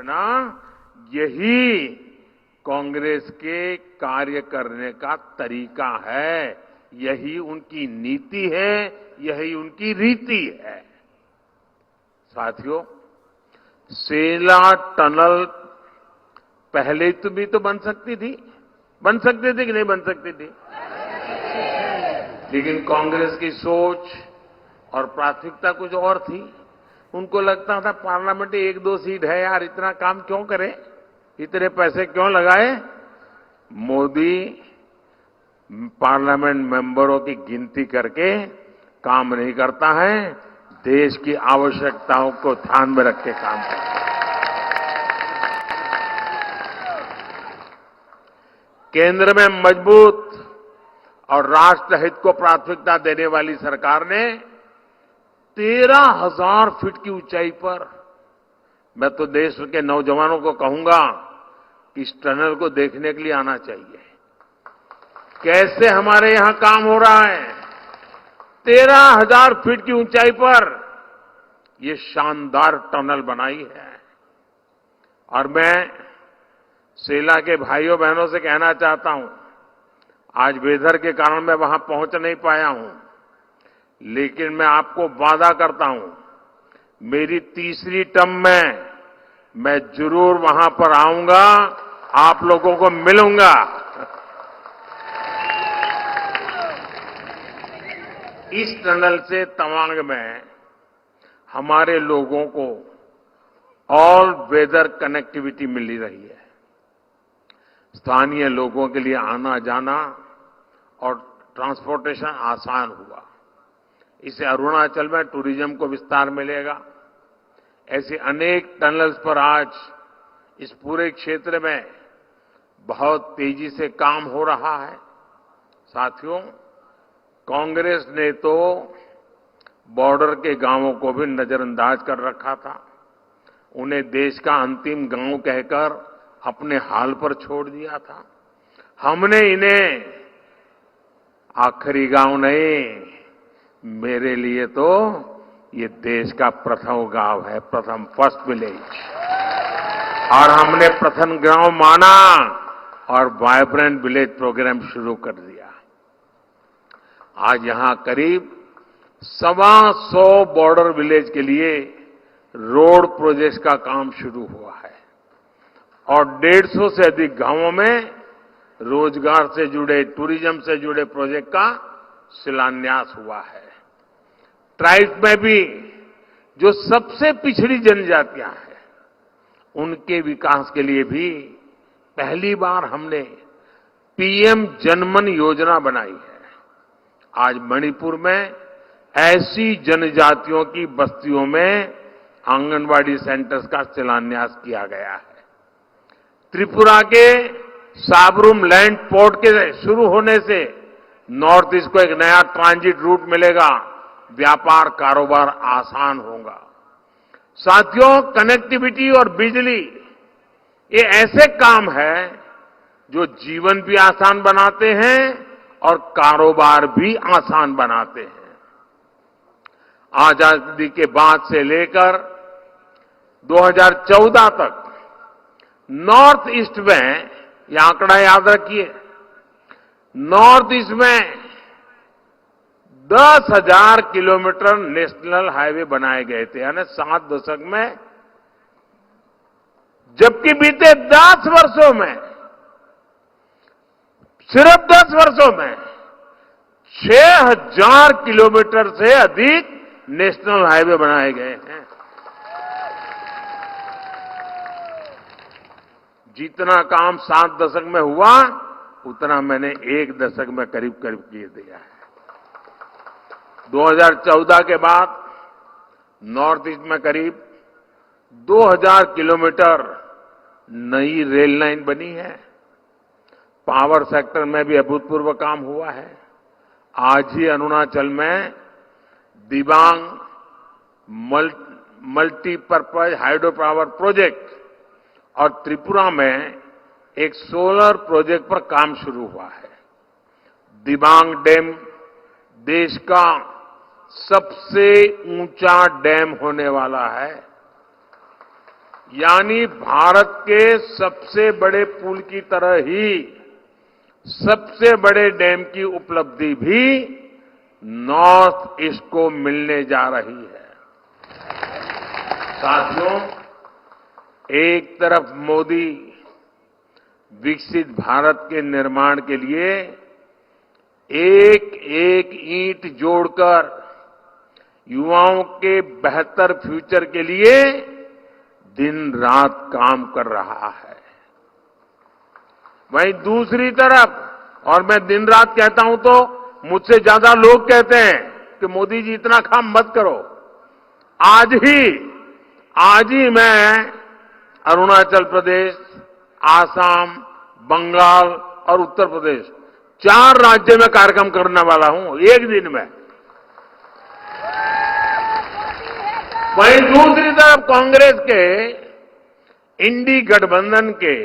समझना यही कांग्रेस के कार्य करने का तरीका है, यही उनकी नीति है, यही उनकी रीति है। साथियों, सेला टनल पहले तो भी तो बन सकती थी, बन सकती थी कि नहीं बन सकती थी? लेकिन कांग्रेस की सोच और प्राथमिकता कुछ और थी। उनको लगता था पार्लियामेंट में 1-2 सीट है यार, इतना काम क्यों करें, इतने पैसे क्यों लगाए। मोदी पार्लियामेंट मेंबरों की गिनती करके काम नहीं करता है, देश की आवश्यकताओं को ध्यान में रख के काम करता है। केंद्र में मजबूत और राष्ट्रहित को प्राथमिकता देने वाली सरकार ने 13,000 फीट की ऊंचाई पर, मैं तो देश के नौजवानों को कहूंगा कि इस टनल को देखने के लिए आना चाहिए। कैसे हमारे यहां काम हो रहा है। 13,000 फीट की ऊंचाई पर ये शानदार टनल बनाई है। और मैं सेला के भाइयों बहनों से कहना चाहता हूं, आज वेदर के कारण मैं वहां पहुंच नहीं पाया हूं, लेकिन मैं आपको वादा करता हूं, मेरी तीसरी टर्म में मैं जरूर वहां पर आऊंगा, आप लोगों को मिलूंगा। इस टनल से तवांग में हमारे लोगों को ऑल वेदर कनेक्टिविटी मिल रही है। स्थानीय लोगों के लिए आना जाना और ट्रांसपोर्टेशन आसान हुआ। इससे अरुणाचल में टूरिज्म को विस्तार मिलेगा। ऐसे अनेक टनल्स पर आज इस पूरे क्षेत्र में बहुत तेजी से काम हो रहा है। साथियों, कांग्रेस ने तो बॉर्डर के गांवों को भी नजरअंदाज कर रखा था। उन्हें देश का अंतिम गांव कहकर अपने हाल पर छोड़ दिया था। हमने इन्हें आखिरी गांव नहीं, मेरे लिए तो ये देश का प्रथम गांव है, प्रथम फर्स्ट विलेज। और हमने प्रथम गांव माना और वाइब्रेंट विलेज प्रोग्राम शुरू कर दिया। आज यहां करीब 125 बॉर्डर विलेज के लिए रोड प्रोजेक्ट्स का काम शुरू हुआ है और 150 से अधिक गांवों में रोजगार से जुड़े, टूरिज्म से जुड़े प्रोजेक्ट का शिलान्यास हुआ है। ट्राइब्स में भी जो सबसे पिछड़ी जनजातियां हैं, उनके विकास के लिए भी पहली बार हमने पीएम जनमन योजना बनाई है। आज मणिपुर में ऐसी जनजातियों की बस्तियों में आंगनवाड़ी सेंटर्स का शिलान्यास किया गया है। त्रिपुरा के साबरूम लैंड पोर्ट के शुरू होने से नॉर्थ ईस्ट को एक नया ट्रांजिट रूट मिलेगा, व्यापार कारोबार आसान होगा। साथियों, कनेक्टिविटी और बिजली ये ऐसे काम है जो जीवन भी आसान बनाते हैं और कारोबार भी आसान बनाते हैं। आजादी के बाद से लेकर 2014 तक नॉर्थ ईस्ट में, यह आंकड़ा याद रखिए, नॉर्थ ईस्ट में 10,000 किलोमीटर नेशनल हाईवे बनाए गए थे, यानी 7 दशक में। जबकि बीते 10 वर्षों में, सिर्फ 10 वर्षों में 6,000 किलोमीटर से अधिक नेशनल हाईवे बनाए गए हैं। जितना काम 7 दशक में हुआ, उतना मैंने 1 दशक में करीब करीब किए दिया है। 2014 के बाद नॉर्थ ईस्ट में करीब 2,000 किलोमीटर नई रेल लाइन बनी है। पावर सेक्टर में भी अभूतपूर्व काम हुआ है। आज ही अरुणाचल में Dibang multipurpose hydro power project और त्रिपुरा में एक सोलर प्रोजेक्ट पर काम शुरू हुआ है। दिबांग डैम देश का सबसे ऊंचा डैम होने वाला है। यानी भारत के सबसे बड़े पुल की तरह ही सबसे बड़े डैम की उपलब्धि भी नॉर्थ ईस्ट को मिलने जा रही है। साथियों, एक तरफ मोदी विकसित भारत के निर्माण के लिए एक एक ईंट जोड़कर युवाओं के बेहतर फ्यूचर के लिए दिन रात काम कर रहा है। वहीं दूसरी तरफ, और मैं दिन रात कहता हूं तो मुझसे ज्यादा लोग कहते हैं कि मोदी जी इतना काम मत करो। आज ही मैं अरुणाचल प्रदेश, आसाम, बंगाल और उत्तर प्रदेश 4 राज्य में कार्यक्रम करने वाला हूं एक दिन में। वहीं दूसरी तरफ कांग्रेस के इंडी गठबंधन के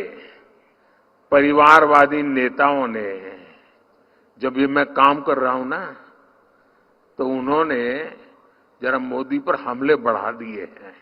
परिवारवादी नेताओं ने, जब ये मैं काम कर रहा हूं ना, तो उन्होंने जरा मोदी पर हमले बढ़ा दिए हैं।